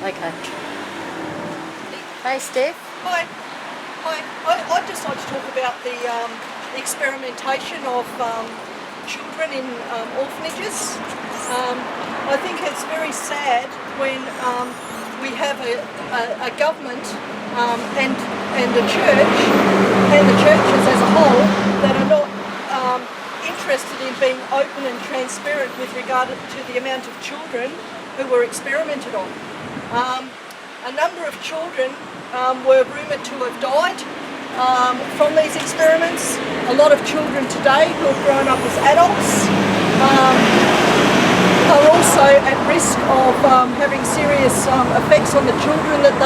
Okay. Hey, Steph. Hi. I'd just like to talk about the experimentation of children in orphanages. I think it's very sad when we have a government and the church and the churches as a whole that are not interested in being open and transparent with regard to the amount of children who were experimented on. A number of children were rumoured to have died from these experiments. A lot of children today who have grown up as adults are also at risk of having serious effects on the children that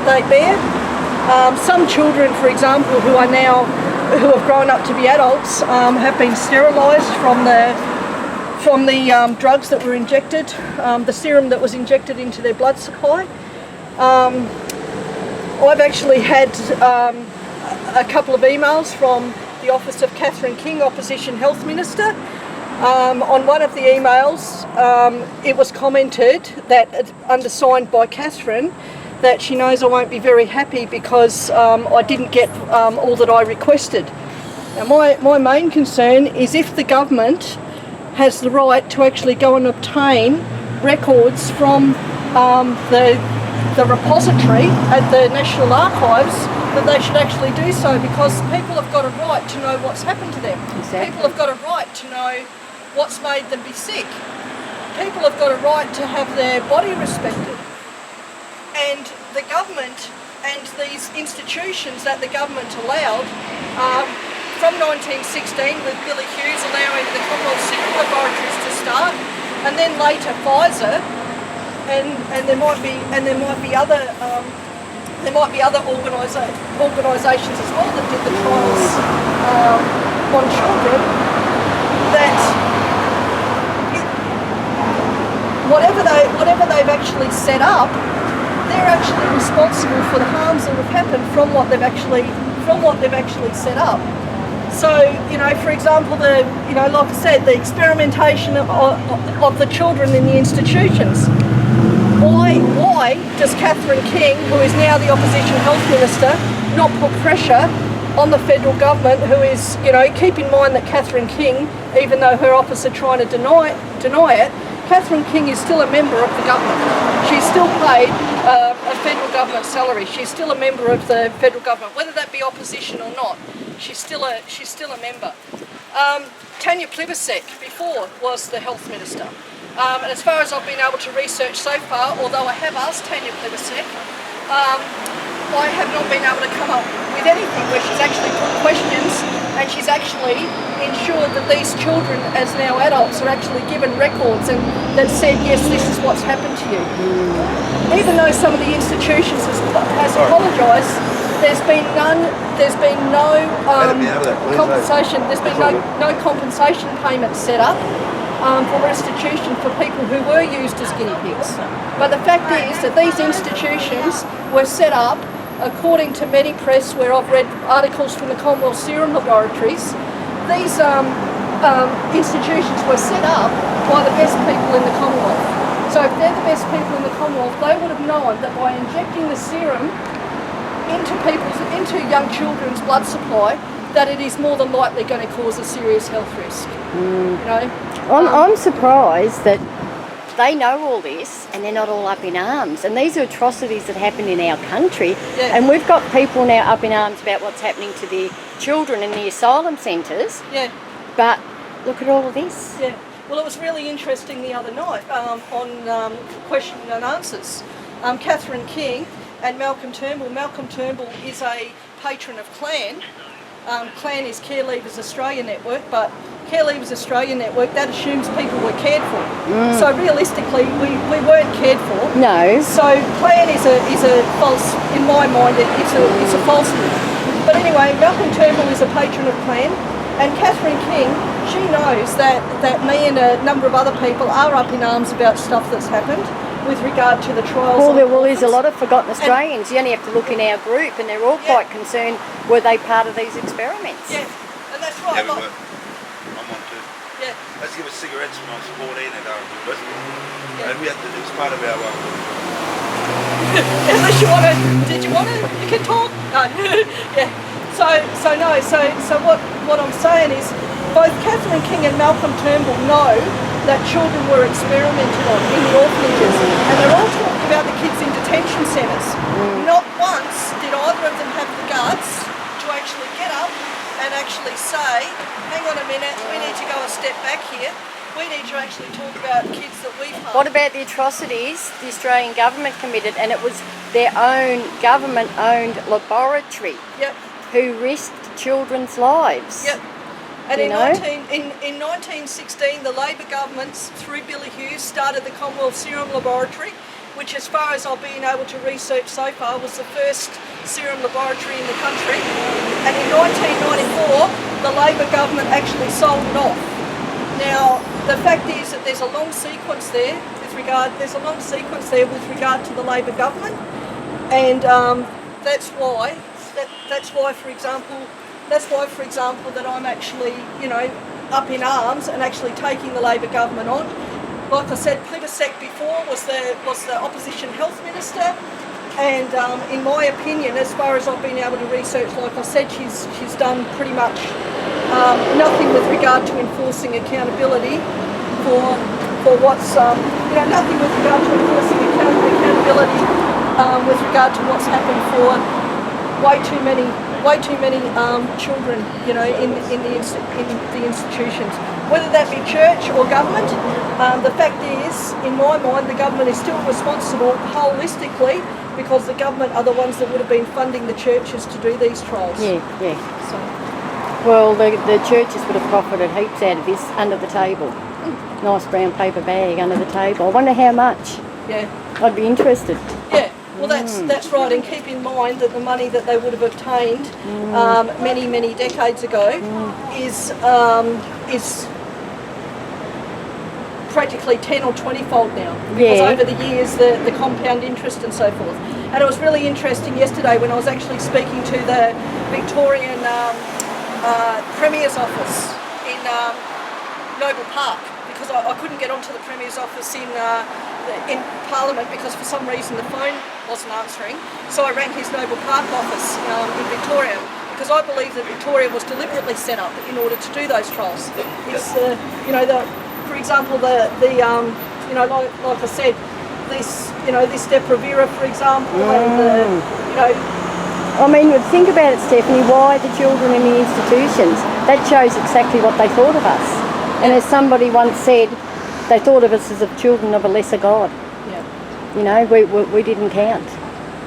they bear. Some children, for example, who have grown up to be adults, have been sterilised from the drugs that were injected, the serum that was injected into their blood supply. I've actually had a couple of emails from the Office of Catherine King, Opposition Health Minister. On one of the emails, it was commented that, undersigned by Catherine, that she knows I won't be very happy because I didn't get all that I requested. Now, my main concern is if the government has the right to actually go and obtain records from the repository at the National Archives, that they should actually do so, because people have got a right to know what's happened to them. Exactly. People have got a right to know what's made them be sick. People have got a right to have their body respected. And the government and these institutions that the government allowed, from 1916 with Billy Hughes allowing the Commonwealth Serum Laboratories to start, and then later Pfizer, and there might be other organisations as well that did the trials on children. That whatever they've actually set up, they're actually responsible for the harms that have happened from what they've actually set up. So, for example, like I said, the experimentation of the children in the institutions. Why does Catherine King, who is now the Opposition Health Minister, not put pressure on the federal government, who is, keep in mind that Catherine King, even though her office are trying to deny it, Catherine King is still a member of the government. She's still paid a federal government salary. She's still a member of the federal government, whether that be opposition or not. She's still a member. Tanya Plibersek before was the health minister. And as far as I've been able to research so far, although I have asked Tanya Plibersek, I have not been able to come up with anything where she's actually put questions and she's actually ensured that these children, as now adults, are actually given records and that said, yes, this is what's happened to you. Even though some of the institutions has apologised, there's been no compensation. There's been no compensation payments set up for restitution for people who were used as guinea pigs. But the fact is that these institutions were set up according to MediPress, where I've read articles from the Commonwealth Serum Laboratories. These institutions were set up by the best people in the Commonwealth. So if they're the best people in the Commonwealth, they would have known that by injecting the serum into young children's blood supply, that it is more than likely going to cause a serious health risk. I'm surprised that they know all this and they're not all up in arms. And these are atrocities that happen in our country. Yeah. And we've got people now up in arms about what's happening to the children in the asylum centres. Yeah. But look at all of this. Yeah. Well, it was really interesting the other night on question and answers. Catherine King and Malcolm Turnbull. Malcolm Turnbull is a patron of CLAN. CLAN is Care Leavers Australia Network, but Care Leavers Australia Network, that assumes people were cared for. So realistically, we weren't cared for. No. So CLAN is a false, in my mind, it's a falsehood. But anyway, Malcolm Turnbull is a patron of CLAN, and Catherine King, she knows that me and a number of other people are up in arms about stuff that's happened with regard to the trials. Well, there's a lot of forgotten Australians. You only have to look in our group and they're all quite concerned, were they part of these experiments? Yeah, and that's right. Yeah, I'm on too. Yeah. Let's give us cigarettes when I was 14 and going to university. Yeah. And it was part of our Unless you want to, did you want to? You can talk. No. Yeah. So what I'm saying is, both Catherine King and Malcolm Turnbull know that children were experimented on in the orphanages, and they're all talking about the kids in detention centres. Not once did either of them have the guts to actually get up and actually say, hang on a minute, we need to go a step back here. We need to actually talk about kids that we've harmed. What about the atrocities the Australian government committed, and it was their own government-owned laboratory Yep. who risked children's lives? Yep. And You in 1916, the Labor government, through Billy Hughes, started the Commonwealth Serum Laboratory, which, as far as I've been able to research so far, was the first serum laboratory in the country. And in 1994, the Labor government actually sold it off. Now, the fact is that there's a long sequence there with regard to the Labor government, and that's why, for example, that I'm actually, up in arms and actually taking the Labor government on. Like I said, Plibersek before was the opposition health minister, and in my opinion, as far as I've been able to research, like I said, she's done pretty much nothing with regard to enforcing accountability for what's nothing with regard to enforcing accountability with regard to what's happened for way too many children, in the institutions, whether that be church or government. The fact is, in my mind, the government is still responsible holistically, because the government are the ones that would have been funding the churches to do these trials. Yeah. So, Well, the churches would have profited heaps out of this under the table. Nice brown paper bag under the table. I wonder how much. yeah. I'd be interested. Yeah, well that's right, and keep in mind that the money that they would have obtained many decades ago is practically 10 or 20-fold now, because over the years the compound interest and so forth. And it was really interesting yesterday when I was actually speaking to the Victorian Premier's office in Noble Park, because I couldn't get onto the Premier's office in Parliament because for some reason the phone wasn't answering. So I rang his Noble Park office in Victoria, because I believe that Victoria was deliberately set up in order to do those trials. It's for example, like I said, this Depo-Provera, for example, and I mean, think about it, Stephanie, why the children in the institutions? That shows exactly what they thought of us. And as somebody once said, they thought of us as the children of a lesser God. Yeah. We didn't count.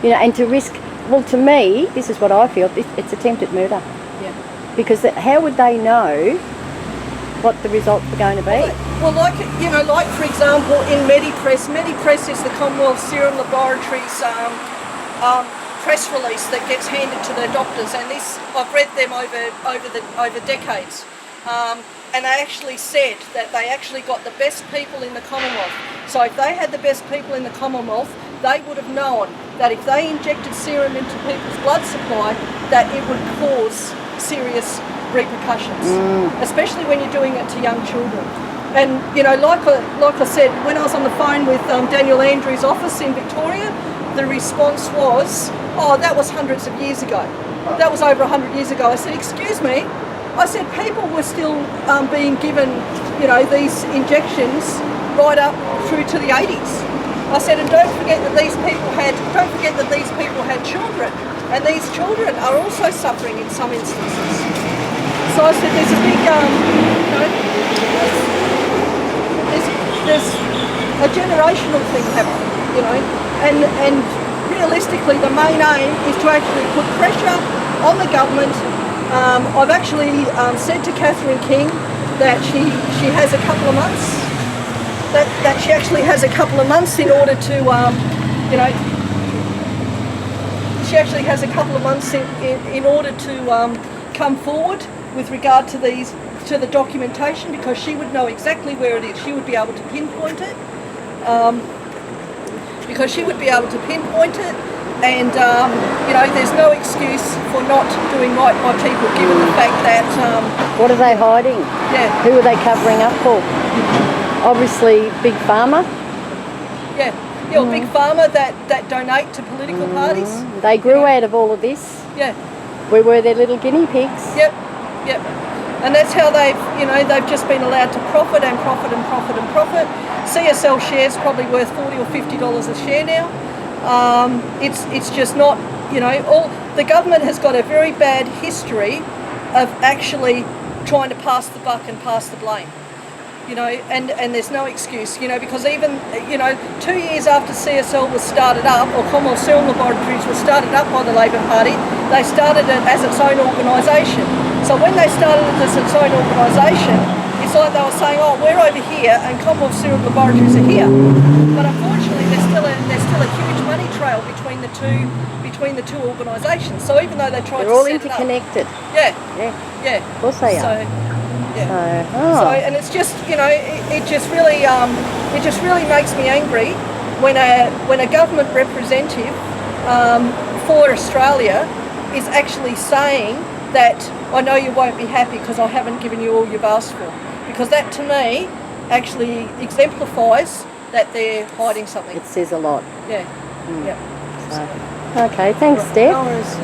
And to risk, well, to me, this is what I feel, it's attempted murder. Yeah. Because how would they know what the results were going to be? Well, like for example, in Medipress is the Commonwealth Serum Laboratories press release that gets handed to the doctors, and this I've read them over decades, and they actually said that they actually got the best people in the Commonwealth. So if they had the best people in the Commonwealth, they would have known that if they injected serum into people's blood supply, that it would cause serious repercussions, especially when you're doing it to young children. And like I said, when I was on the phone with Daniel Andrews' office in Victoria, the response was, "Oh, that was hundreds of years ago. That was over 100 years ago." I said, "Excuse me." I said, "People were still being given, these injections right up through to the 80s." I said, "And don't forget that these people had children, and these children are also suffering in some instances." So I said, "There's a big, there's a generational thing happening, and realistically, the main aim is to actually put pressure on the government." I've actually said to Catherine King that she has a couple of months. That she actually has a couple of months in order to, she actually has a couple of months in order to come forward with regard to the documentation, because she would know exactly where it is. She would be able to pinpoint it. And there's no excuse for not doing right by people, given the fact that... What are they hiding? Yeah. Who are they covering up for? Obviously, Big Pharma. Yeah. You're a big pharma that donate to political parties. They grew out of all of this. Yeah. We were their little guinea pigs. Yep. Yep. And that's how they've just been allowed to profit and profit and profit and profit. CSL shares probably worth $40 or $50 a share now. It's just not, all the government has got a very bad history of actually trying to pass the buck and pass the blame. And there's no excuse, because even, 2 years after CSL was started up, or Commonwealth Serum Laboratories was started up by the Labor Party, they started it as its own organisation. So when they started it as its own organisation, it's like they were saying, oh, we're over here and Commonwealth Serum Laboratories are here. But unfortunately, there's still a huge money trail between the two organisations. So even though they tried They're all to set it up, interconnected. yeah, Of course they are. yeah. So, and it's just, it just really makes me angry when a government representative for Australia is actually saying that I know you won't be happy because I haven't given you all you've asked for. Because that to me actually exemplifies that they're hiding something. It says a lot. Yeah. So, okay, thanks, Steph. No worries.